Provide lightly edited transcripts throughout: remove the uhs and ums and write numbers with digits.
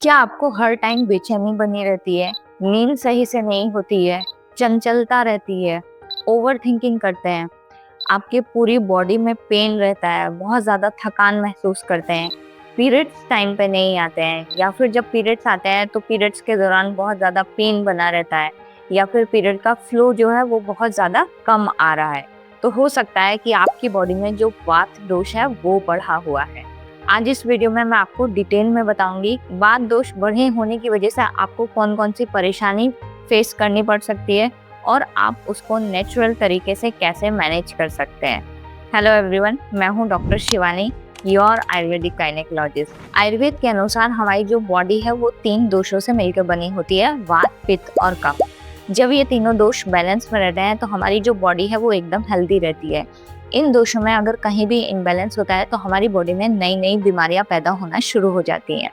क्या आपको हर टाइम बेचैनी बनी रहती है, नींद सही से नहीं होती है, चंचलता रहती है, ओवरथिंकिंग करते हैं, आपके पूरी बॉडी में पेन रहता है, बहुत ज़्यादा थकान महसूस करते हैं, पीरियड्स टाइम पे नहीं आते हैं या फिर जब पीरियड्स आते हैं तो पीरियड्स के दौरान बहुत ज़्यादा पेन बना रहता है या फिर पीरियड का फ्लो जो है वो बहुत ज़्यादा कम आ रहा है। तो हो सकता है कि आपकी बॉडी में जो वात दोष है वो बढ़ा हुआ है। आज इस वीडियो में मैं आपको डिटेल में बताऊंगी वात दोष बढ़े होने की वजह से आपको कौन कौन सी परेशानी फेस करनी पड़ सकती है और आप उसको नेचुरल तरीके से कैसे मैनेज कर सकते हैं। हेलो एवरीवन, मैं हूं doctor Shivani, your Ayurvedic gynaecologist. Ayurveda के अनुसार हमारी जो बॉडी है वो 3 दोषों से मिलकर बनी होती है, वात, पित्त और कफ। जब ये तीनों दोष बैलेंस में रहते हैं तो हमारी जो बॉडी है वो एकदम हेल्दी रहती है। इन दोषों में अगर कहीं भी इम्बैलेंस होता है तो हमारी बॉडी में नई नई बीमारियां पैदा होना शुरू हो जाती हैं।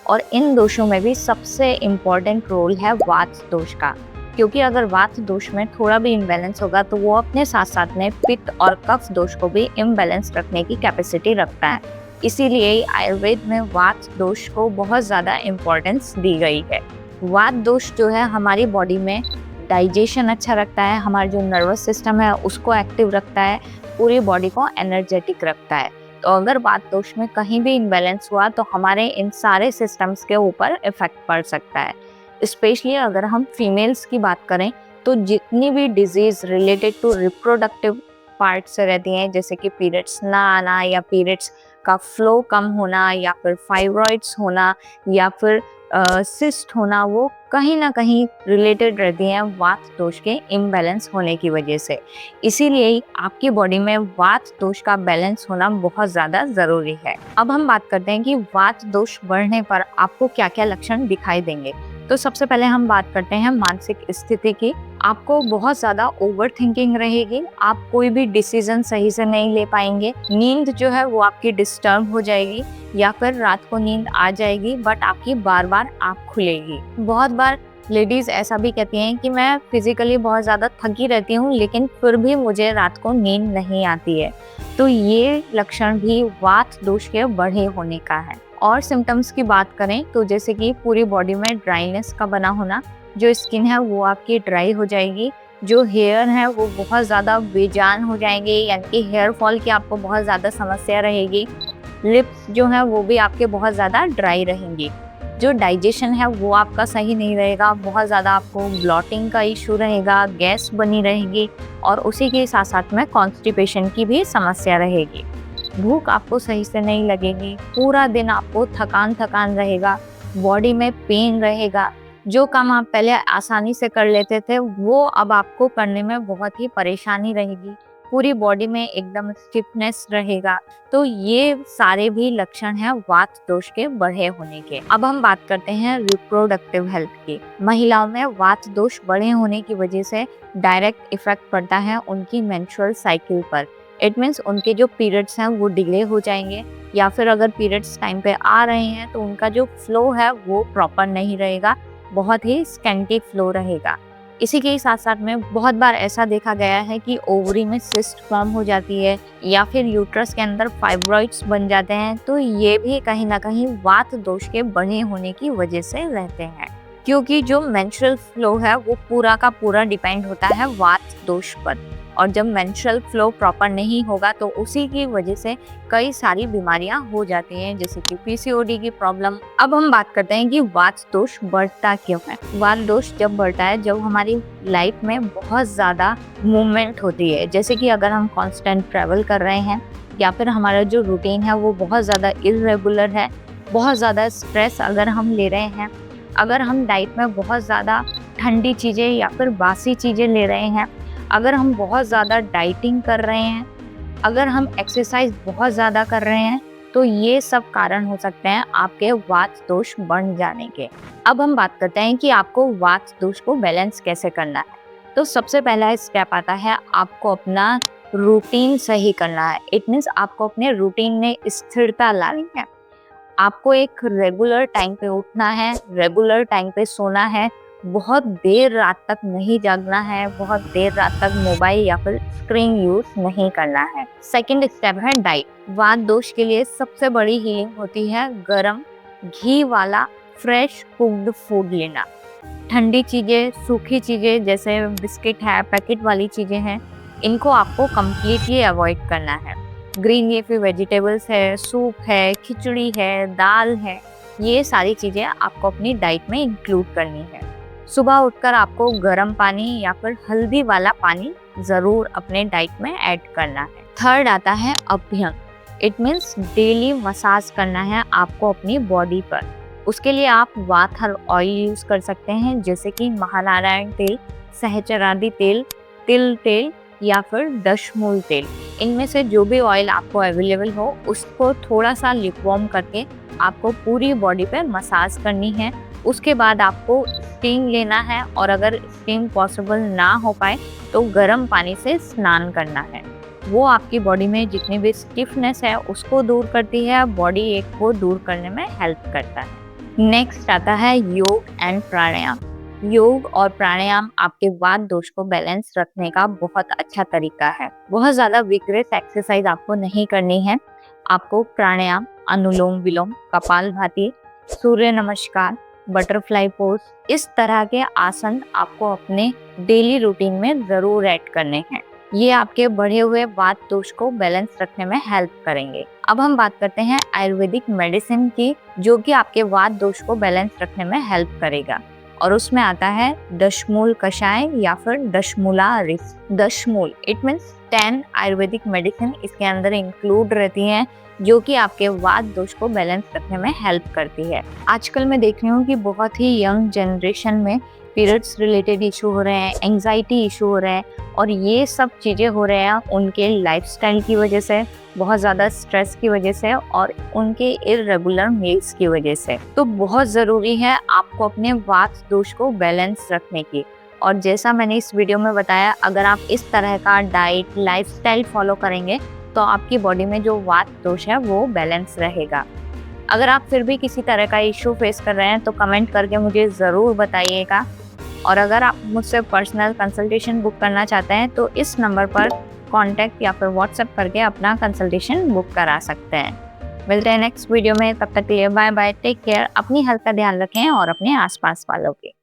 और इन दोषों में भी सबसे इम्पॉर्टेंट रोल है वात दोष का, क्योंकि अगर वात दोष में थोड़ा भी इम्बैलेंस होगा तो वो अपने साथ साथ में पित्त और कफ दोष को भी इम्बैलेंस रखने की कैपेसिटी रखता है। इसीलिए आयुर्वेद में वात दोष को बहुत ज़्यादा इम्पोर्टेंस दी गई है। वात दोष जो है हमारी बॉडी में डाइजेशन अच्छा रखता है, हमारा जो नर्वस सिस्टम है उसको एक्टिव रखता है, पूरी बॉडी को एनर्जेटिक रखता है। तो अगर वात दोष में कहीं भी इम्बैलेंस हुआ तो हमारे इन सारे सिस्टम्स के ऊपर इफेक्ट पड़ सकता है। स्पेशली अगर हम फीमेल्स की बात करें तो जितनी भी disease related to reproductive part से रहती हैं, जैसे कि पीरियड्स ना आना या पीरियड्स का फ्लो कम होना या फिर फाइब्रॉइड्स होना या फिर सिस्ट होना, वो कहीं ना कहीं रिलेटेड रहती हैं वात दोष के इम्बैलेंस होने की वजह से। इसीलिए आपकी बॉडी में वात दोष का बैलेंस होना बहुत ज़्यादा ज़रूरी है। अब हम बात करते हैं कि वात दोष बढ़ने पर आपको क्या क्या लक्षण दिखाई देंगे। तो सबसे पहले हम बात करते हैं मानसिक स्थिति की। आपको बहुत ज़्यादा ओवर थिंकिंग रहेगी, आप कोई भी डिसीजन सही से नहीं ले पाएंगे, नींद जो है वो आपकी डिस्टर्ब हो जाएगी या फिर रात को नींद आ जाएगी बट आपकी बार बार आँख खुलेगी। बहुत बार लेडीज़ ऐसा भी कहती हैं कि मैं फिजिकली बहुत ज़्यादा थकी रहती हूँ लेकिन फिर भी मुझे रात को नींद नहीं आती है। तो ये लक्षण भी वात दोष के बढ़े होने का है। और सिम्टम्स की बात करें तो जैसे कि पूरी बॉडी में ड्राइनेस का बना होना, जो स्किन है वो आपकी ड्राई हो जाएगी, जो हेयर है वो बहुत ज़्यादा बेजान हो जाएंगे, यानी कि हेयर फॉल की आपको बहुत ज़्यादा समस्या रहेगी। लिप्स जो है वो भी आपके बहुत ज़्यादा ड्राई रहेंगी। जो डाइजेशन है वो आपका सही नहीं रहेगा, बहुत ज़्यादा आपको ब्लॉटिंग का इशू रहेगा, गैस बनी रहेगी और उसी के साथ साथ में कॉन्स्टिपेशन की भी समस्या रहेगी। भूख आपको सही से नहीं लगेगी, पूरा दिन आपको थकान थकान रहेगा, बॉडी में पेन रहेगा। जो काम आप पहले आसानी से कर लेते थे वो अब आपको करने में बहुत ही परेशानी रहेगी, पूरी बॉडी में एकदम स्टिफनेस रहेगा। तो ये सारे भी लक्षण हैं वात दोष के बढ़े होने के। अब हम बात करते हैं रिप्रोडक्टिव हेल्थ की। महिलाओं में वात दोष बढ़े होने की वजह से डायरेक्ट इफेक्ट पड़ता है उनकी मेंस्ट्रुअल साइकिल पर। इट मीन्स उनके जो पीरियड्स हैं वो डिले हो जाएंगे या फिर अगर पीरियड्स टाइम पे आ रहे हैं तो उनका जो फ्लो है वो प्रॉपर नहीं रहेगा, बहुत ही स्कैंटी फ्लो रहेगा। इसी के साथ साथ में बहुत बार ऐसा देखा गया है कि ओवरी में सिस्ट फॉर्म हो जाती है या फिर यूट्रस के अंदर फाइब्रॉइड्स बन जाते हैं। तो ये भी कहीं ना कहीं वात दोष के बढ़े होने की वजह से रहते हैं, क्योंकि जो मेंस्ट्रुअल फ्लो है वो पूरा का पूरा डिपेंड होता है वात दोष पर। और जब मेंस्ट्रुअल फ्लो प्रॉपर नहीं होगा तो उसी की वजह से कई सारी बीमारियां हो जाती हैं, जैसे कि पीसीओडी की प्रॉब्लम। अब हम बात करते हैं कि वात दोष बढ़ता क्यों है। वात दोष जब बढ़ता है जब हमारी लाइफ में बहुत ज़्यादा मूवमेंट होती है, जैसे कि अगर हम कांस्टेंट ट्रैवल कर रहे हैं या फिर हमारा जो रूटीन है वो बहुत ज़्यादा इर्रेगुलर है, बहुत ज़्यादा स्ट्रेस अगर हम ले रहे हैं, अगर हम डाइट में बहुत ज़्यादा ठंडी चीज़ें या फिर बासी चीज़ें ले रहे हैं, अगर हम बहुत ज़्यादा डाइटिंग कर रहे हैं, अगर हम एक्सरसाइज बहुत ज़्यादा कर रहे हैं, तो ये सब कारण हो सकते हैं आपके वात दोष बढ़ जाने के। अब हम बात करते हैं कि आपको वात दोष को बैलेंस कैसे करना है। तो सबसे पहला स्टेप आता है आपको अपना रूटीन सही करना है। इट मीन्स आपको अपने रूटीन में स्थिरता लानी है। आपको एक रेगुलर टाइम पे उठना है, रेगुलर टाइम पे सोना है, बहुत देर रात तक नहीं जागना है, बहुत देर रात तक मोबाइल या फिर स्क्रीन यूज नहीं करना है। सेकंड स्टेप है डाइट। वात दोष के लिए सबसे बड़ी हीलिंग होती है गरम घी वाला फ्रेश कुक्ड फूड लेना। ठंडी चीज़ें, सूखी चीज़ें जैसे बिस्किट है, पैकेट वाली चीज़ें हैं, इनको आपको कम्प्लीटली अवॉइड करना है। ग्रीन लीफी वेजिटेबल्स है, सूप है, खिचड़ी है, दाल है, ये सारी चीज़ें आपको अपनी डाइट में इंक्लूड करनी है। सुबह उठकर आपको गर्म पानी या फिर हल्दी वाला पानी ज़रूर अपने डाइट में ऐड करना है। थर्ड आता है अभ्यंग। इट मीन्स डेली मसाज करना है आपको अपनी बॉडी पर। उसके लिए आप वाथर ऑयल यूज़ कर सकते हैं, जैसे कि महानारायण तेल, सहचरादी तेल, तिल तेल या फिर दशमूल तेल। इनमें से जो भी ऑयल आपको अवेलेबल हो उसको थोड़ा सा लिपवार्म करके आपको पूरी बॉडी पे मसाज करनी है। उसके बाद आपको स्टीम लेना है, और अगर स्टीम पॉसिबल ना हो पाए तो गर्म पानी से स्नान करना है। वो आपकी बॉडी में जितनी भी स्टिफनेस है उसको दूर करती है, बॉडी एक को दूर करने में हेल्प करता है। नेक्स्ट आता है योग एंड प्राणायाम। योग और प्राणायाम आपके वात दोष को बैलेंस रखने का बहुत अच्छा तरीका है। बहुत ज़्यादा विग्रेस एक्सरसाइज आपको नहीं करनी है। आपको प्राणायाम, अनुलोम विलोम, कपालभाति, सूर्य नमस्कार, बटरफ्लाई पोज, इस तरह के आसन आपको अपने डेली रूटीन में ज़रूर ऐड करने हैं। ये आपके बढ़े हुए वात दोष को बैलेंस रखने में हेल्प करेंगे। अब हम बात करते हैं आयुर्वेदिक मेडिसिन की, जो कि आपके वात दोष को बैलेंस रखने में हेल्प करेगा, और उसमें आता है दशमूल कषाय या फिर दशमूला रिस। दशमूल इट मीन्स 10 आयुर्वेदिक मेडिसिन इसके अंदर इंक्लूड रहती हैं, जो कि आपके वात दोष को बैलेंस रखने में हेल्प करती है। आजकल मैं देख रही हूँ कि बहुत ही यंग जनरेशन में पीरियड्स रिलेटेड इशू हो रहे हैं, एंजाइटी इशू हो रहे हैं, और ये सब चीज़ें हो रहे हैं उनके लाइफस्टाइल की वजह से, बहुत ज़्यादा स्ट्रेस की वजह से, और उनके इर्रेगुलर मील्स की वजह से। तो बहुत ज़रूरी है आपको अपने वात दोष को बैलेंस रखने की। और जैसा मैंने इस वीडियो में बताया, अगर आप इस तरह का डाइट लाइफस्टाइल फॉलो करेंगे तो आपकी बॉडी में जो वात दोष है वो बैलेंस रहेगा। अगर आप फिर भी किसी तरह का इशू फेस कर रहे हैं तो कमेंट करके मुझे ज़रूर बताइएगा। और अगर आप मुझसे पर्सनल कंसल्टेशन बुक करना चाहते हैं तो इस नंबर पर कांटेक्ट या फिर व्हाट्सएप करके अपना कंसल्टेशन बुक करा सकते हैं। मिलते हैं नेक्स्ट वीडियो में, तब तक के लिए बाय बाय, टेक केयर। अपनी हेल्थ का ध्यान रखें और अपने आसपास वालों के।